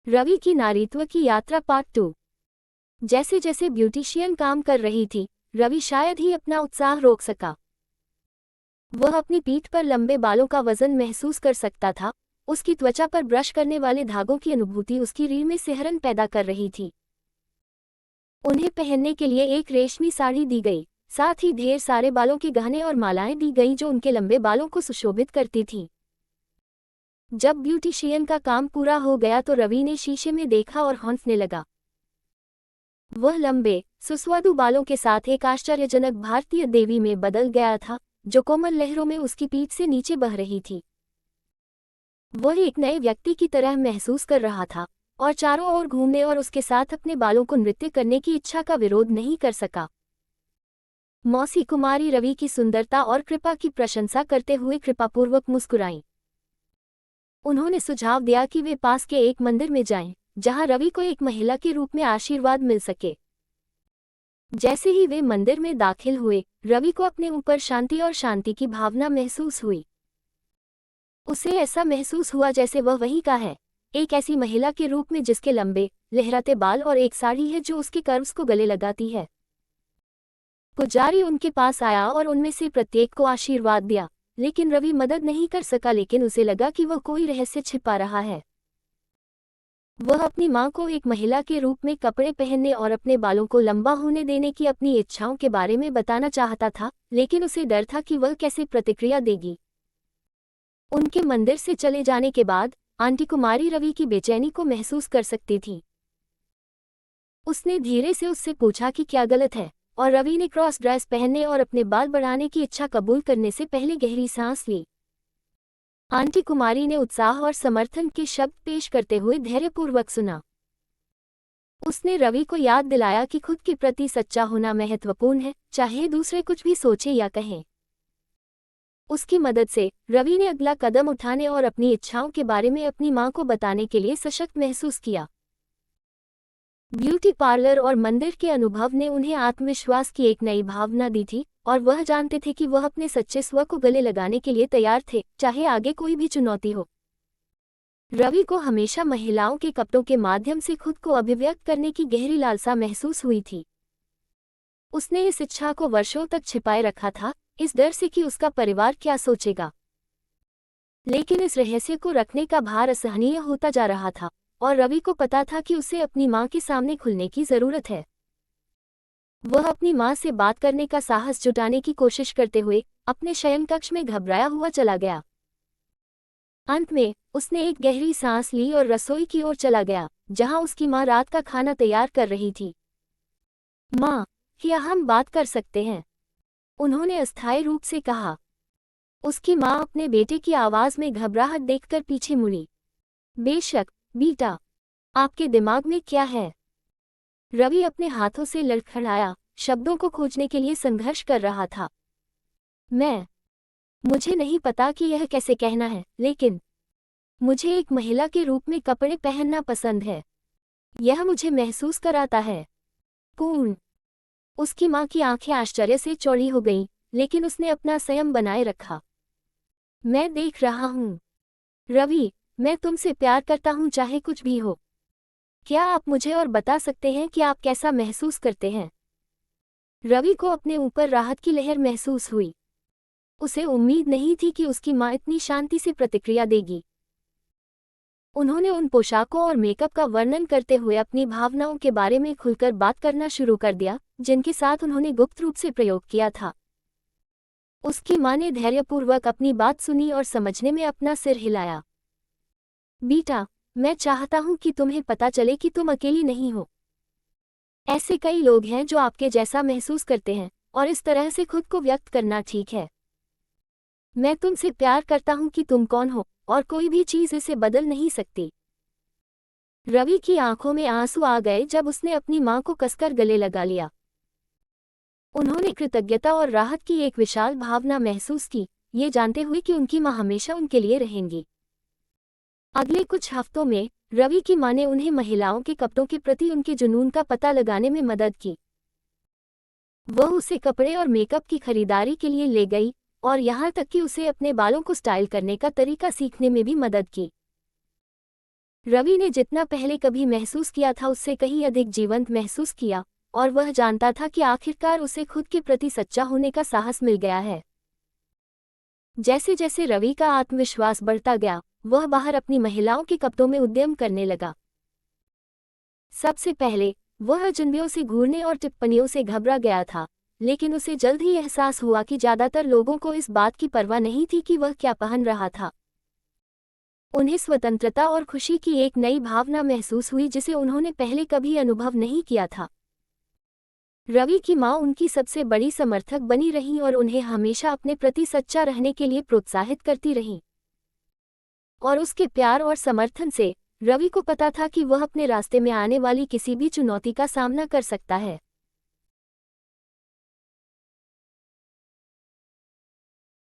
रवि की नारीत्व की यात्रा पार्ट 2। जैसे जैसे ब्यूटिशियन काम कर रही थी, रवि शायद ही अपना उत्साह रोक सका। वह अपनी पीठ पर लंबे बालों का वजन महसूस कर सकता था। उसकी त्वचा पर ब्रश करने वाले धागों की अनुभूति उसकी रीढ़ में सिहरन पैदा कर रही थी। उन्हें पहनने के लिए एक रेशमी साड़ी दी गई, साथ ही ढेर सारे बालों के गहने और मालाएं दी गईं जो उनके लंबे बालों को सुशोभित करती थीं। जब ब्यूटिशियन का काम पूरा हो गया तो रवि ने शीशे में देखा और हौंकने लगा। वह लंबे, सुस्वादु बालों के साथ एक आश्चर्यजनक भारतीय देवी में बदल गया था, जो कोमल लहरों में उसकी पीठ से नीचे बह रही थी। वह एक नए व्यक्ति की तरह महसूस कर रहा था और चारों ओर घूमने और उसके साथ अपने बालों को नृत्य करने की इच्छा का विरोध नहीं कर सका। मौसी कुमारी रवि की सुंदरता और कृपा की प्रशंसा करते हुए कृपापूर्वक मुस्कुराईं। उन्होंने सुझाव दिया कि वे पास के एक मंदिर में जाएं, जहां रवि को एक महिला के रूप में आशीर्वाद मिल सके। जैसे ही वे मंदिर में दाखिल हुए, रवि को अपने ऊपर शांति और शांति की भावना महसूस हुई। उसे ऐसा महसूस हुआ जैसे वह वहीं का है, एक ऐसी महिला के रूप में जिसके लंबे, लहराते बाल और एक साड़ी है जो उसके कर्व्स को गले लगाती है। पुजारी उनके पास आया और उनमें से प्रत्येक को आशीर्वाद दिया, लेकिन रवि मदद नहीं कर सका। लेकिन उसे लगा कि वह कोई रहस्य छिपा रहा है। वह अपनी मां को एक महिला के रूप में कपड़े पहनने और अपने बालों को लंबा होने देने की अपनी इच्छाओं के बारे में बताना चाहता था, लेकिन उसे डर था कि वह कैसे प्रतिक्रिया देगी। उनके मंदिर से चले जाने के बाद आंटी कुमारी रवि की बेचैनी को महसूस कर सकती थी। उसने धीरे से उससे पूछा कि क्या गलत है, और रवि ने क्रॉस ड्रेस पहनने और अपने बाल बढ़ाने की इच्छा कबूल करने से पहले गहरी सांस ली। आंटी कुमारी ने उत्साह और समर्थन के शब्द पेश करते हुए धैर्यपूर्वक सुना। उसने रवि को याद दिलाया कि खुद के प्रति सच्चा होना महत्वपूर्ण है, चाहे दूसरे कुछ भी सोचें या कहें। उसकी मदद से रवि ने अगला कदम उठाने और अपनी इच्छाओं के बारे में अपनी मां को बताने के लिए सशक्त महसूस किया। ब्यूटी पार्लर और मंदिर के अनुभव ने उन्हें आत्मविश्वास की एक नई भावना दी थी, और वह जानते थे कि वह अपने सच्चे स्व को गले लगाने के लिए तैयार थे, चाहे आगे कोई भी चुनौती हो। रवि को हमेशा महिलाओं के कपड़ों के माध्यम से खुद को अभिव्यक्त करने की गहरी लालसा महसूस हुई थी। उसने इस इच्छा को वर्षों तक छिपाए रखा था, इस डर से कि उसका परिवार क्या सोचेगा। लेकिन इस रहस्य को रखने का भार असहनीय होता जा रहा था, और रवि को पता था कि उसे अपनी मां के सामने खुलने की जरूरत है। वह अपनी मां से बात करने का साहस जुटाने की कोशिश करते हुए अपने शयन कक्ष में घबराया हुआ चला गया। अंत में उसने एक गहरी सांस ली और रसोई की ओर चला गया, जहां उसकी मां रात का खाना तैयार कर रही थी। मां, क्या हम बात कर सकते हैं? उन्होंने अस्थायी रूप से कहा। उसकी मां अपने बेटे की आवाज में घबराहट देखकर पीछे मुड़ी। बेशक बेटा, आपके दिमाग में क्या है? रवि अपने हाथों से लड़खड़ाया, शब्दों को खोजने के लिए संघर्ष कर रहा था। मुझे नहीं पता कि यह कैसे कहना है, लेकिन मुझे एक महिला के रूप में कपड़े पहनना पसंद है। यह मुझे महसूस कराता है। पूर्ण। उसकी मां की आंखें आश्चर्य से चौड़ी हो गईं, लेकिन उसने अपना संयम बनाए रखा। मैं देख रहा हूं। रवि, मैं तुमसे प्यार करता हूं, चाहे कुछ भी हो। क्या आप मुझे और बता सकते हैं कि आप कैसा महसूस करते हैं? रवि को अपने ऊपर राहत की लहर महसूस हुई। उसे उम्मीद नहीं थी कि उसकी मां इतनी शांति से प्रतिक्रिया देगी। उन्होंने उन पोशाकों और मेकअप का वर्णन करते हुए अपनी भावनाओं के बारे में खुलकर बात करना शुरू कर दिया, जिनके साथ उन्होंने गुप्त रूप से प्रयोग किया था। उसकी मां ने धैर्यपूर्वक अपनी बात सुनी और समझने में अपना सिर हिलाया। बेटा, मैं चाहता हूं कि तुम्हें पता चले कि तुम अकेली नहीं हो। ऐसे कई लोग हैं जो आपके जैसा महसूस करते हैं, और इस तरह से खुद को व्यक्त करना ठीक है। मैं तुमसे प्यार करता हूं कि तुम कौन हो, और कोई भी चीज इसे बदल नहीं सकती। रवि की आंखों में आंसू आ गए जब उसने अपनी मां को कसकर गले लगा लिया। उन्होंने कृतज्ञता और राहत की एक विशाल भावना महसूस की, ये जानते हुए कि उनकी मां हमेशा उनके लिए रहेंगी। अगले कुछ हफ्तों में रवि की मां ने उन्हें महिलाओं के कपड़ों के प्रति उनके जुनून का पता लगाने में मदद की। वह उसे कपड़े और मेकअप की खरीदारी के लिए ले गई, और यहाँ तक कि उसे अपने बालों को स्टाइल करने का तरीका सीखने में भी मदद की। रवि ने जितना पहले कभी महसूस किया था उससे कहीं अधिक जीवंत महसूस किया, और वह जानता था कि आखिरकार उसे खुद के प्रति सच्चा होने का साहस मिल गया है। जैसे जैसे रवि का आत्मविश्वास बढ़ता गया, वह बाहर अपनी महिलाओं के कपड़ों में उद्यम करने लगा। सबसे पहले वह अजनबियों से घूरने और टिप्पणियों से घबरा गया था, लेकिन उसे जल्द ही एहसास हुआ कि ज्यादातर लोगों को इस बात की परवाह नहीं थी कि वह क्या पहन रहा था। उन्हें स्वतंत्रता और खुशी की एक नई भावना महसूस हुई जिसे उन्होंने पहले कभी अनुभव नहीं किया था। रवि की मां उनकी सबसे बड़ी समर्थक बनी रहीं और उन्हें हमेशा अपने प्रति सच्चा रहने के लिए प्रोत्साहित करती रहीं। और उसके प्यार और समर्थन से रवि को पता था कि वह अपने रास्ते में आने वाली किसी भी चुनौती का सामना कर सकता है।